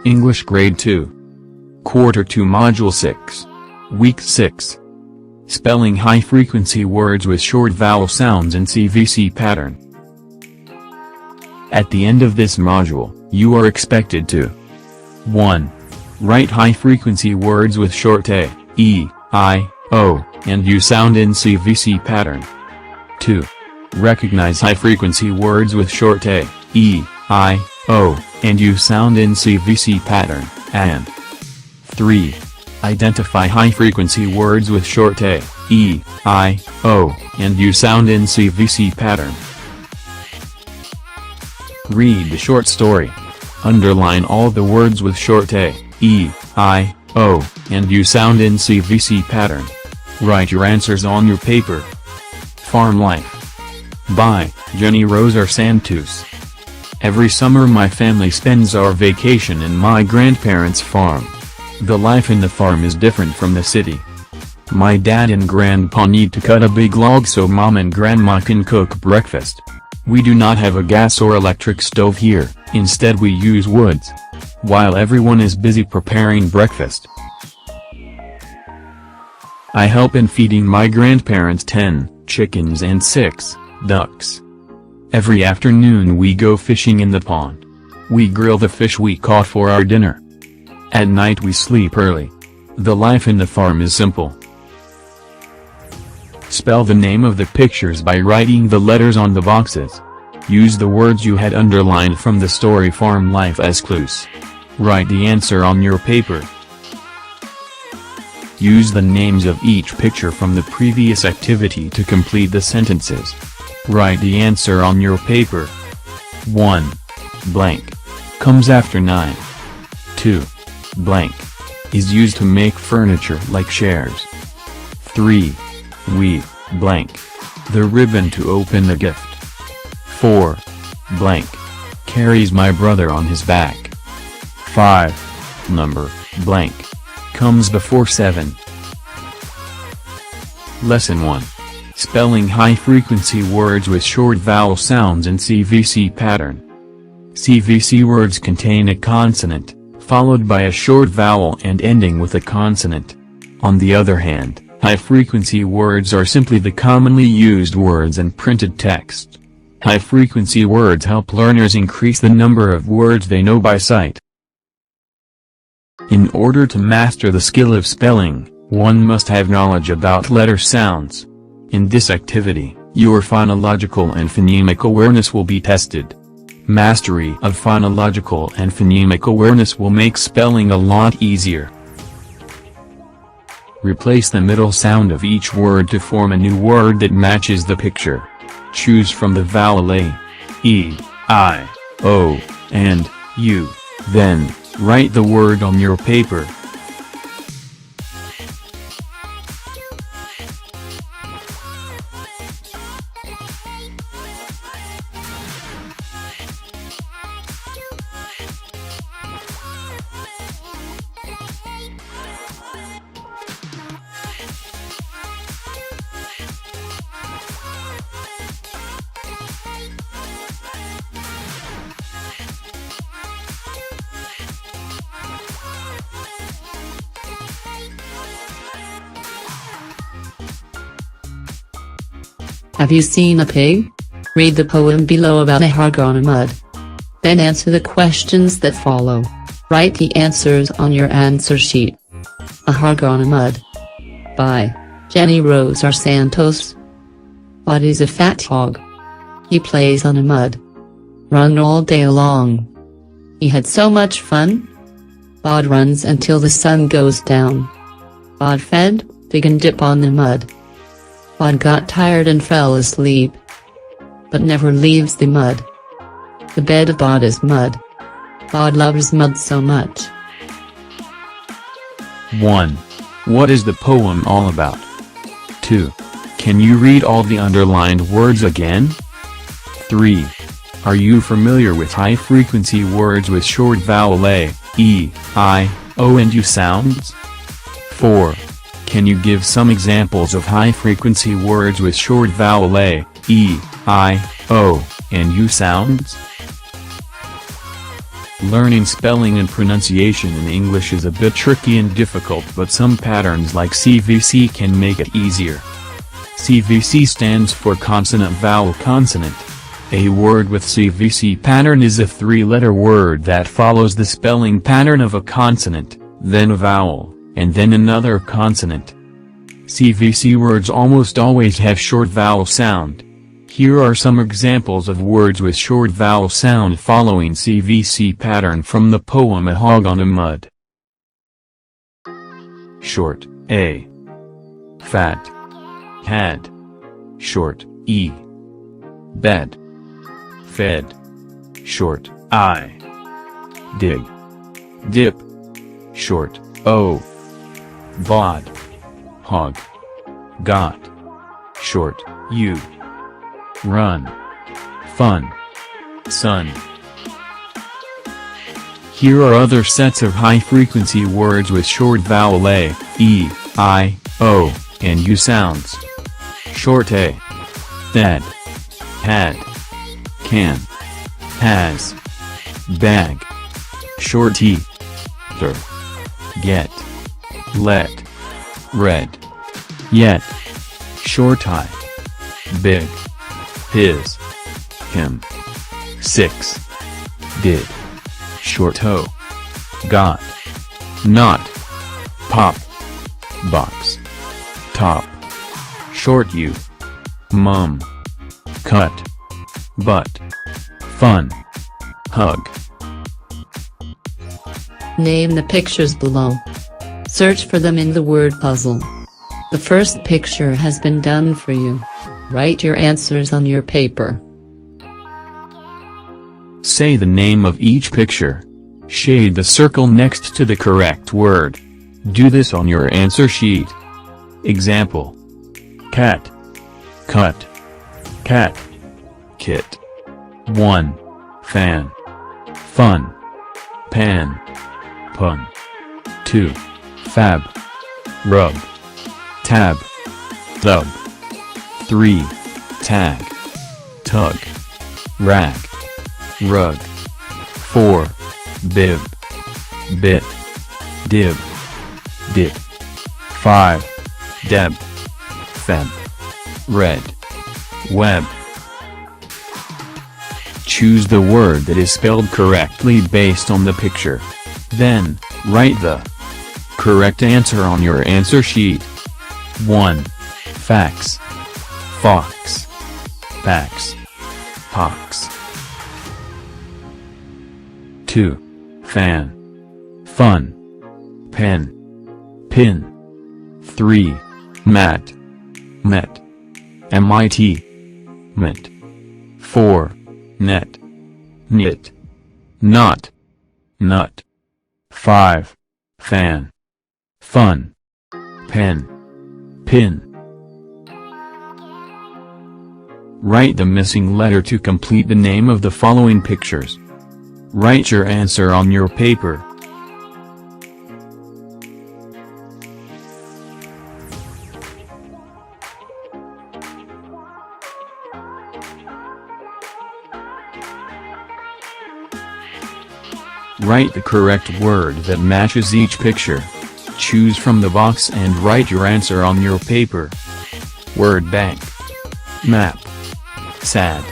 English Grade 2. Quarter 2 Module 6. Week 6. Spelling high-frequency words with short vowel sounds in CVC pattern. At the end of this module, you are expected to 1. Write high-frequency words with short A, E, I, O, and U sound in CVC pattern. 2. Recognize high-frequency words with short A, E, I, O, and U sound in CVC pattern, and 3. Identify high-frequency words with short A, E, I, O, and U sound in CVC pattern. Read the short story. Underline all the words with short A, E, I, O, and U sound in CVC pattern. Write your answers on your paper. Farm Life. By Jenny Rosa Santos. Every summer my family spends our vacation in my grandparents' farm. The life in the farm is different from the city. My dad and grandpa need to cut a big log so mom and grandma can cook breakfast. We do not have a gas or electric stove here, instead we use woods. While everyone is busy preparing breakfast, I help in feeding my grandparents 10 chickens and 6 ducks. Every afternoon we go fishing in the pond. We grill the fish we caught for our dinner. At night we sleep early. The life in the farm is simple. Spell the name of the pictures by writing the letters on the boxes. Use the words you had underlined from the story Farm Life as clues. Write the answer on your paper. Use the names of each picture from the previous activity to complete the sentences. Write the answer on your paper. 1. Blank. Comes after 9. 2. Blank. Is used to make furniture like chairs. 3. We, blank. The ribbon to open the gift. 4. Blank. Carries my brother on his back. 5. Number, blank. Comes before 7. Lesson 1. Spelling high-frequency words with short vowel sounds in CVC pattern. CVC words contain a consonant, followed by a short vowel and ending with a consonant. On the other hand, high-frequency words are simply the commonly used words in printed text. High-frequency words help learners increase the number of words they know by sight. In order to master the skill of spelling, one must have knowledge about letter sounds. In this activity, your phonological and phonemic awareness will be tested. Mastery of phonological and phonemic awareness will make spelling a lot easier. Replace the middle sound of each word to form a new word that matches the picture. Choose from the vowel A, E, I, O, and U. Then, write the word on your paper. Have you seen a pig? Read the poem below about a hog on a mud. Then answer the questions that follow. Write the answers on your answer sheet. A Hog on a Mud. By Jenny Rosa Santos. What is a fat hog? He plays on a mud. Run all day long. He had so much fun. Bod runs until the sun goes down. Bod fed, dig and dip on the mud. Bod got tired and fell asleep, but never leaves the mud. The bed of Bod is mud. Bod loves mud so much. 1. What is the poem all about? 2. Can you read all the underlined words again? 3. Are you familiar with high-frequency words with short vowel A, E, I, O and U sounds? 4. Can you give some examples of high-frequency words with short vowel A, E, I, O, and U sounds? Learning spelling and pronunciation in English is a bit tricky and difficult, but some patterns like CVC can make it easier. CVC stands for consonant vowel consonant. A word with CVC pattern is a three-letter word that follows the spelling pattern of a consonant, then a vowel, and then another consonant. CVC words almost always have short vowel sound. Here are some examples of words with short vowel sound following CVC pattern from the poem A Hog on a Mud. Short, A. Fat. Had. Short, E. Bed. Fed. Short, I. Dig. Dip. Short, O. Bod. Hog. Got. Short, U. Run. Fun. Sun. Here are other sets of high-frequency words with short vowel A, E, I, O, and U sounds. Short A. That. Had. Can. Has. Bag. Short E. Ter. Get. Let. Read. Yet. Short I. Big. His. Him. 6. Did. Short O. Got. Not. Pop. Box. Top. Short U. Mum. Cut. Butt. Fun. Hug. Name the pictures below. Search for them in the word puzzle. The first picture has been done for you. Write your answers on your paper. Say the name of each picture. Shade the circle next to the correct word. Do this on your answer sheet. Example. Cat. Cut. Cat. Kit. 1. Fan. Fun. Pan. Pun. 2. Fab. Rub. Tab. Dub. 3. Tag. Tug. Rag. Rug. 4. Bib. Bit. Dib. Dip. 5. Deb. Feb. Red. Web. Choose the word that is spelled correctly based on the picture. Then, write the correct answer on your answer sheet. 1. Fax. Fox. Fax. Pox. 2. Fan. Fun. Pen. Pin. 3. Mat. Met. MIT. Met. 4. Net. Knit. Knot. Nut. 5. Fan. Fun. Pen. Pin. Write the missing letter to complete the name of the following pictures. Write your answer on your paper. Write the correct word that matches each picture. Choose from the box and write your answer on your paper. Word bank. Map. Sad.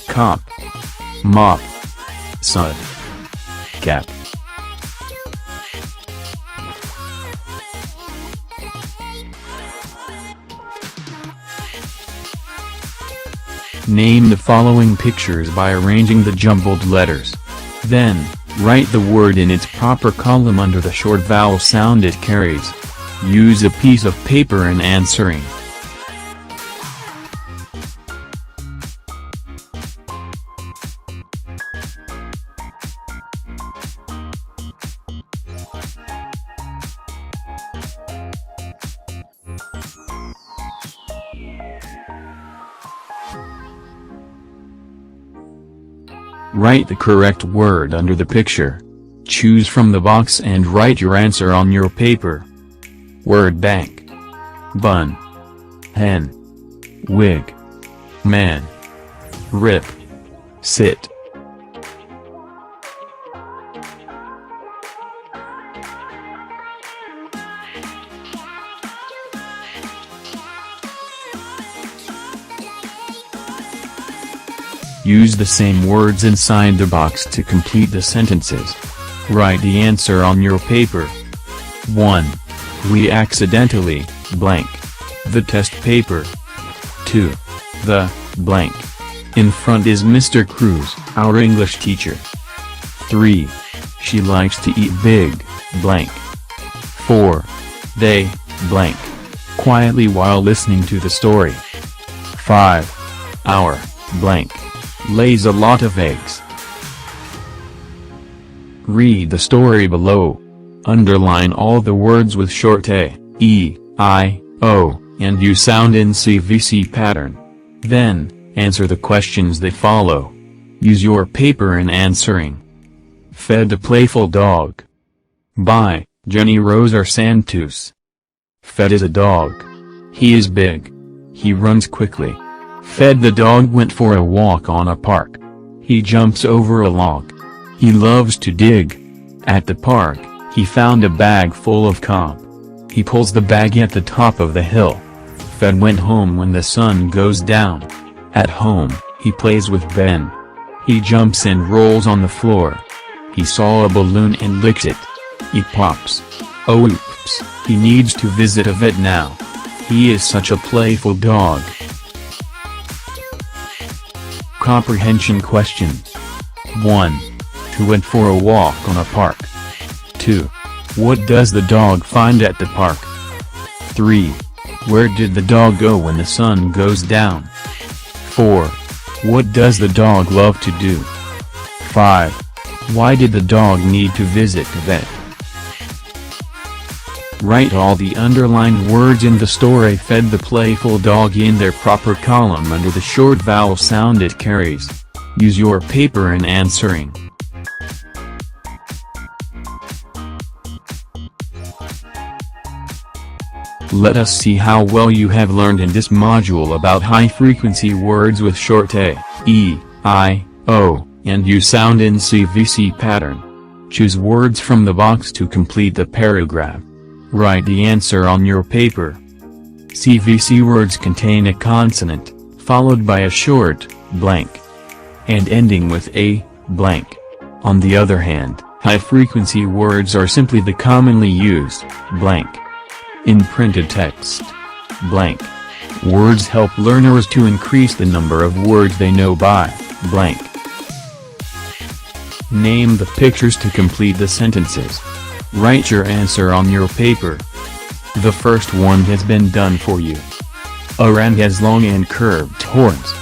Cop. Mop. Sud. Cap. Name the following pictures by arranging the jumbled letters. Then, write the word in its proper column under the short vowel sound it carries. Use a piece of paper in answering. Write the correct word under the picture. Choose from the box and write your answer on your paper. Word bank. Bun. Hen. Wig. Man. Rip. Sit. Use the same words inside the box to complete the sentences. Write the answer on your paper. 1. We accidentally, blank. The test paper. 2. The, blank. In front is Mr. Cruz, our English teacher. 3. She likes to eat big, blank. 4. They, blank. Quietly while listening to the story. 5. Our, blank. Lays a lot of eggs. Read the story below. Underline all the words with short A, E, I, O, and U sound in CVC pattern. Then, answer the questions that follow. Use your paper in answering. Fed a playful dog. By Jenny Rosa Santos. Fed is a dog. He is big. He runs quickly. Fed the dog went for a walk on a park. He jumps over a log. He loves to dig. At the park, he found a bag full of comp. He pulls the bag at the top of the hill. Fed went home when the sun goes down. At home, he plays with Ben. He jumps and rolls on the floor. He saw a balloon and licks it. It pops. Oh oops, he needs to visit a vet now. He is such a playful dog. Comprehension questions. 1. Who went for a walk on a park? 2. What does the dog find at the park? 3. Where did the dog go when the sun goes down? 4. What does the dog love to do? 5. Why did the dog need to visit the vet? Write all the underlined words in the story Fed the playful dog in their proper column under the short vowel sound it carries. Use your paper in answering. Let us see how well you have learned in this module about high-frequency words with short A, E, I, O, and U sound in CVC pattern. Choose words from the box to complete the paragraph. Write the answer on your paper. CVC words contain a consonant, followed by a short, blank, and ending with a, blank. On the other hand, high-frequency words are simply the commonly used, blank. In printed text, blank. Words help learners to increase the number of words they know by, blank. Name the pictures to complete the sentences. Write your answer on your paper. The first one has been done for you. A ram has long and curved horns.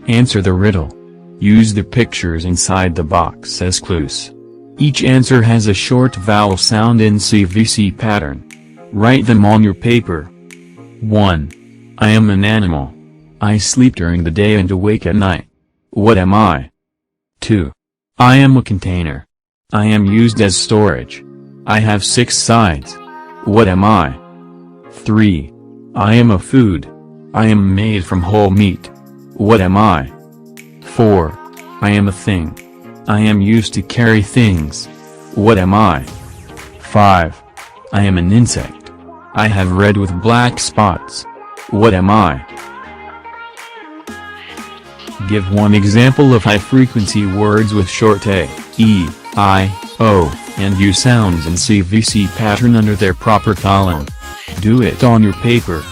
Answer the riddle. Use the pictures inside the box as clues. Each answer has a short vowel sound in CVC pattern. Write them on your paper. 1. I am an animal. I sleep during the day and awake at night. What am I? 2. I am a container. I am used as storage. I have 6 sides. What am I? 3. I am a food. I am made from whole meat. What am I? 4. I am a thing. I am used to carry things. What am I? 5. I am an insect. I have red with black spots. What am I? Give one example of high-frequency words with short A, E, I, O, and U sounds in CVC pattern under their proper column. Do it on your paper.